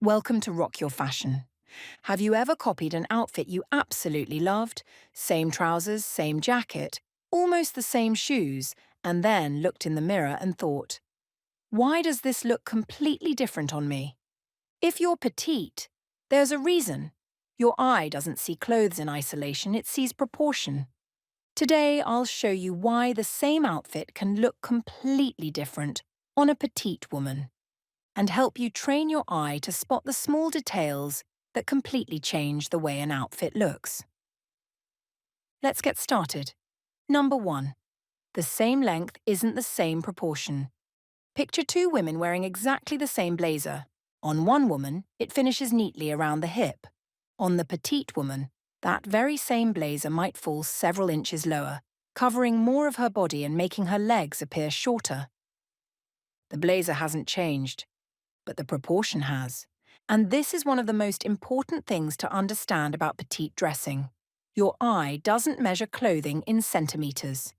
Welcome to Rock Your Fashion. Have you ever copied an outfit you absolutely loved? Same trousers, same jacket, almost the same shoes, and then looked in the mirror and thought, why does this look completely different on me? If you're petite, there's a reason. Your eye doesn't see clothes in isolation, it sees proportion. Today, I'll show you why the same outfit can look completely different on a petite woman, and help you train your eye to spot the small details that completely change the way an outfit looks. Let's get started. Number 1. The same length isn't the same proportion. Picture two women wearing exactly the same blazer. On one woman, it finishes neatly around the hip. On the petite woman, that very same blazer might fall several inches lower, covering more of her body and making her legs appear shorter. The blazer hasn't changed, but the proportion has. And this is one of the most important things to understand about petite dressing. Your eye doesn't measure clothing in centimeters.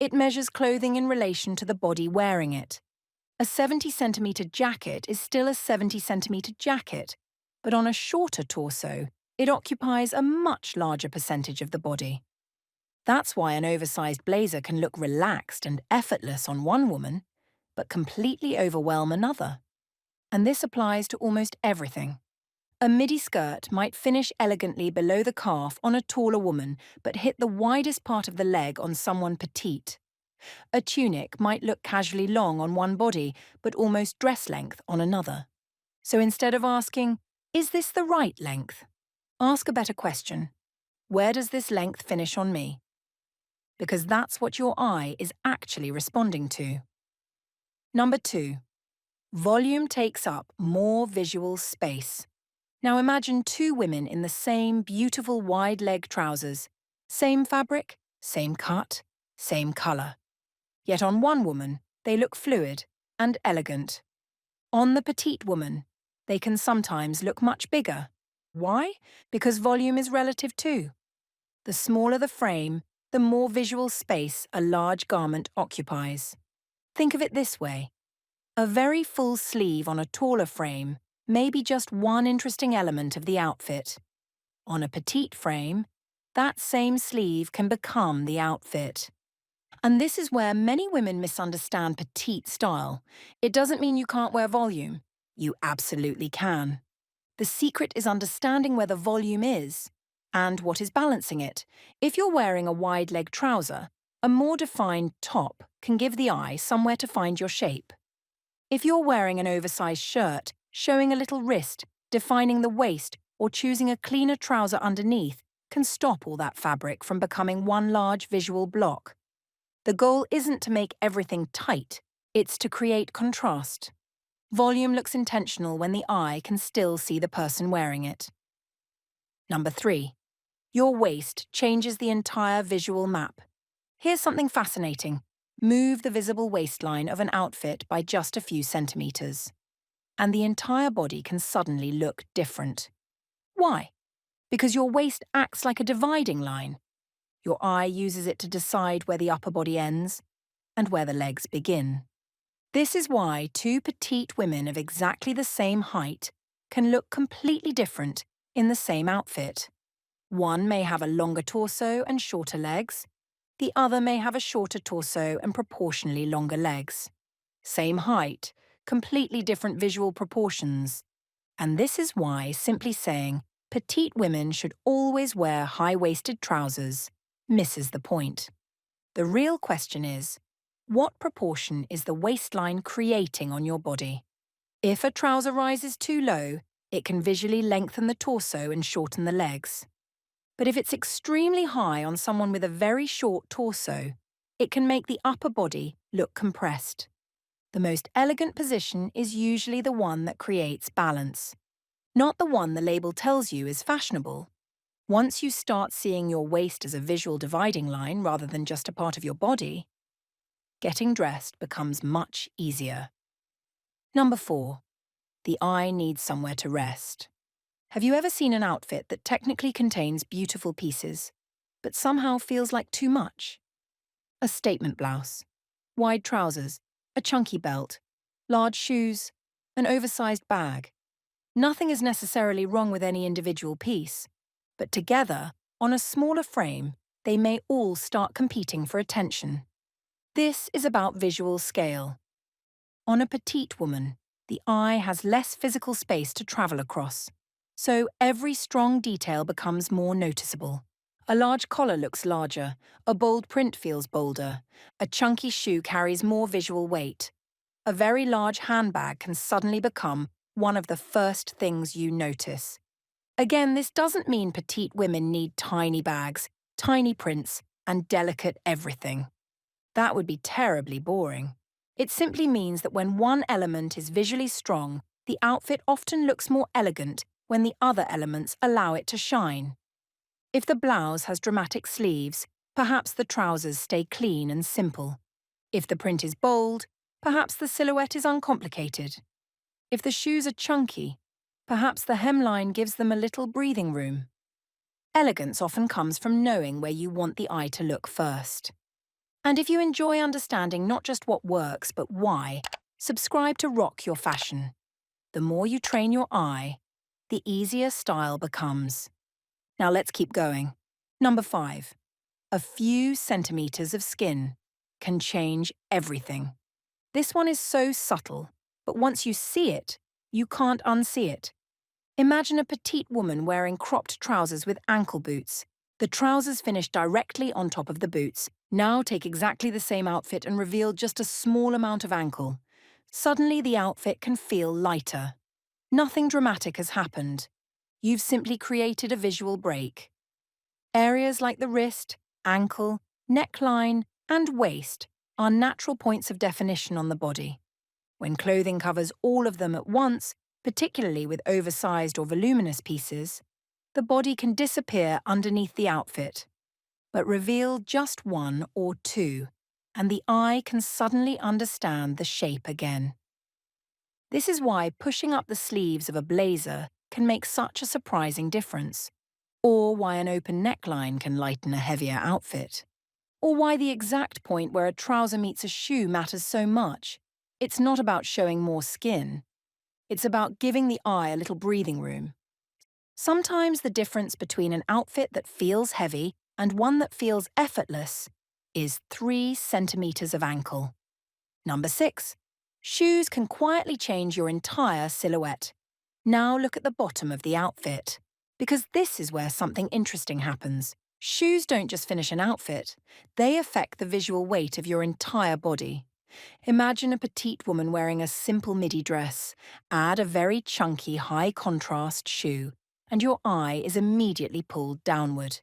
It measures clothing in relation to the body wearing it. A 70-centimeter jacket is still a 70-centimeter jacket, but on a shorter torso, it occupies a much larger percentage of the body. That's why an oversized blazer can look relaxed and effortless on one woman, but completely overwhelm another. And this applies to almost everything. A midi skirt might finish elegantly below the calf on a taller woman, but hit the widest part of the leg on someone petite. A tunic might look casually long on one body, but almost dress length on another. So instead of asking, is this the right length? Ask a better question. Where does this length finish on me? Because that's what your eye is actually responding to. Number 2. Volume takes up more visual space. Now imagine two women in the same beautiful wide leg trousers. Same fabric, same cut, same colour. Yet on one woman, they look fluid and elegant. On the petite woman, they can sometimes look much bigger. Why? Because volume is relative too. The smaller the frame, the more visual space a large garment occupies. Think of it this way. A very full sleeve on a taller frame may be just one interesting element of the outfit. On a petite frame, that same sleeve can become the outfit. And this is where many women misunderstand petite style. It doesn't mean you can't wear volume. You absolutely can. The secret is understanding where the volume is and what is balancing it. If you're wearing a wide leg trouser, a more defined top can give the eye somewhere to find your shape. If you're wearing an oversized shirt, showing a little wrist, defining the waist, or choosing a cleaner trouser underneath can stop all that fabric from becoming one large visual block. The goal isn't to make everything tight, it's to create contrast. Volume looks intentional when the eye can still see the person wearing it. Number 3. Your waist changes the entire visual map. Here's something fascinating. Move the visible waistline of an outfit by just a few centimeters, and the entire body can suddenly look different. Why? Because your waist acts like a dividing line. Your eye uses it to decide where the upper body ends and where the legs begin. This is why two petite women of exactly the same height can look completely different in the same outfit. One may have a longer torso and shorter legs. The other may have a shorter torso and proportionally longer legs. Same height, completely different visual proportions. And this is why simply saying petite women should always wear high-waisted trousers misses the point. The real question is, what proportion is the waistline creating on your body? If a trouser rises too low, it can visually lengthen the torso and shorten the legs. But if it's extremely high on someone with a very short torso, it can make the upper body look compressed. The most elegant position is usually the one that creates balance, not the one the label tells you is fashionable. Once you start seeing your waist as a visual dividing line rather than just a part of your body, getting dressed becomes much easier. Number 4. The eye needs somewhere to rest. Have you ever seen an outfit that technically contains beautiful pieces, but somehow feels like too much? A statement blouse, wide trousers, a chunky belt, large shoes, an oversized bag. Nothing is necessarily wrong with any individual piece, but together, on a smaller frame, they may all start competing for attention. This is about visual scale. On a petite woman, the eye has less physical space to travel across, so every strong detail becomes more noticeable. A large collar looks larger, a bold print feels bolder, a chunky shoe carries more visual weight. A very large handbag can suddenly become one of the first things you notice. Again, this doesn't mean petite women need tiny bags, tiny prints, and delicate everything. That would be terribly boring. It simply means that when one element is visually strong, the outfit often looks more elegant when the other elements allow it to shine. If the blouse has dramatic sleeves, perhaps the trousers stay clean and simple. If the print is bold, perhaps the silhouette is uncomplicated. If the shoes are chunky, perhaps the hemline gives them a little breathing room. Elegance often comes from knowing where you want the eye to look first. And if you enjoy understanding not just what works, but why, subscribe to Rock Your Fashion. The more you train your eye, the easier style becomes. Now let's keep going. Number 5. A few centimeters of skin can change everything. This one is so subtle, but once you see it, you can't unsee it. Imagine a petite woman wearing cropped trousers with ankle boots. The trousers finish directly on top of the boots. Now take exactly the same outfit and reveal just a small amount of ankle. Suddenly the outfit can feel lighter. Nothing dramatic has happened. You've simply created a visual break. Areas like the wrist, ankle, neckline, and waist are natural points of definition on the body. When clothing covers all of them at once, particularly with oversized or voluminous pieces, the body can disappear underneath the outfit, but reveal just one or two, and the eye can suddenly understand the shape again. This is why pushing up the sleeves of a blazer can make such a surprising difference, or why an open neckline can lighten a heavier outfit, or why the exact point where a trouser meets a shoe matters so much. It's not about showing more skin. It's about giving the eye a little breathing room. Sometimes the difference between an outfit that feels heavy and one that feels effortless is 3 centimeters of ankle. Number 6. Shoes can quietly change your entire silhouette. Now look at the bottom of the outfit, because this is where something interesting happens. Shoes don't just finish an outfit, they affect the visual weight of your entire body. Imagine a petite woman wearing a simple midi dress. Add a very chunky, high-contrast shoe, and your eye is immediately pulled downward.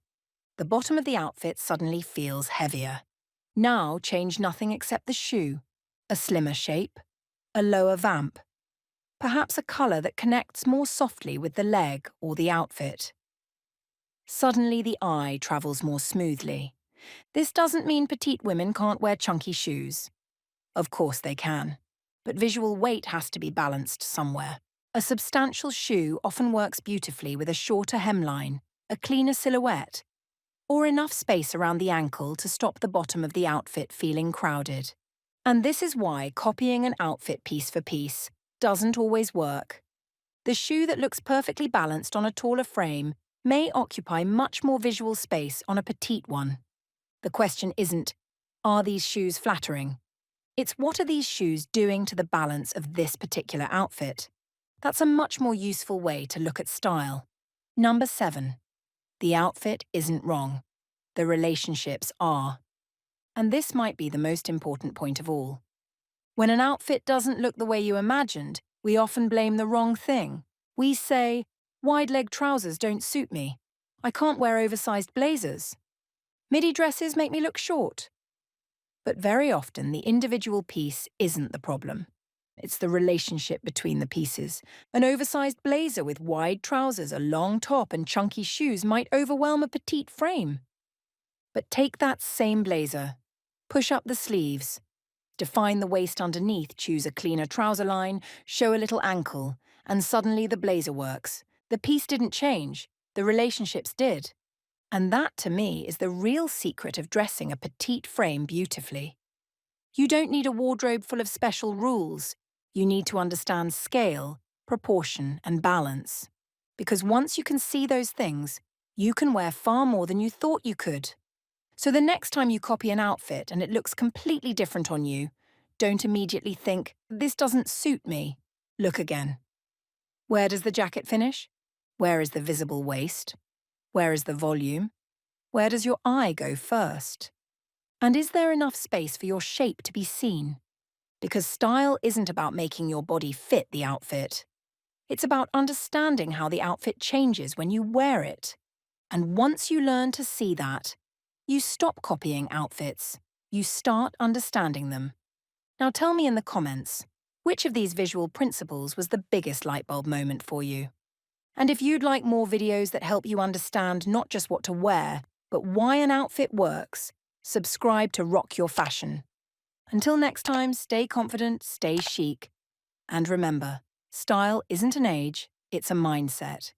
The bottom of the outfit suddenly feels heavier. Now change nothing except the shoe. A slimmer shape, a lower vamp, perhaps a colour that connects more softly with the leg or the outfit. Suddenly the eye travels more smoothly. This doesn't mean petite women can't wear chunky shoes. Of course they can, but visual weight has to be balanced somewhere. A substantial shoe often works beautifully with a shorter hemline, a cleaner silhouette, or enough space around the ankle to stop the bottom of the outfit feeling crowded. And this is why copying an outfit piece for piece doesn't always work. The shoe that looks perfectly balanced on a taller frame may occupy much more visual space on a petite one. The question isn't, are these shoes flattering? It's what are these shoes doing to the balance of this particular outfit? That's a much more useful way to look at style. Number 7. The outfit isn't wrong. The relationships are. And this might be the most important point of all. When an outfit doesn't look the way you imagined, we often blame the wrong thing. We say, wide-leg trousers don't suit me. I can't wear oversized blazers. Midi dresses make me look short. But very often, the individual piece isn't the problem. It's the relationship between the pieces. An oversized blazer with wide trousers, a long top, and chunky shoes might overwhelm a petite frame. But take that same blazer. Push up the sleeves. Define the waist underneath, choose a cleaner trouser line, show a little ankle, and suddenly the blazer works. The piece didn't change, the relationships did. And that, to me, is the real secret of dressing a petite frame beautifully. You don't need a wardrobe full of special rules. You need to understand scale, proportion, and balance. Because once you can see those things, you can wear far more than you thought you could. So the next time you copy an outfit and it looks completely different on you, don't immediately think, this doesn't suit me. Look again. Where does the jacket finish? Where is the visible waist? Where is the volume? Where does your eye go first? And is there enough space for your shape to be seen? Because style isn't about making your body fit the outfit. It's about understanding how the outfit changes when you wear it. And once you learn to see that, you stop copying outfits. You start understanding them. Now tell me in the comments, which of these visual principles was the biggest light bulb moment for you? And if you'd like more videos that help you understand not just what to wear, but why an outfit works, subscribe to Rock Your Fashion. Until next time, stay confident, stay chic. And remember, style isn't an age, it's a mindset.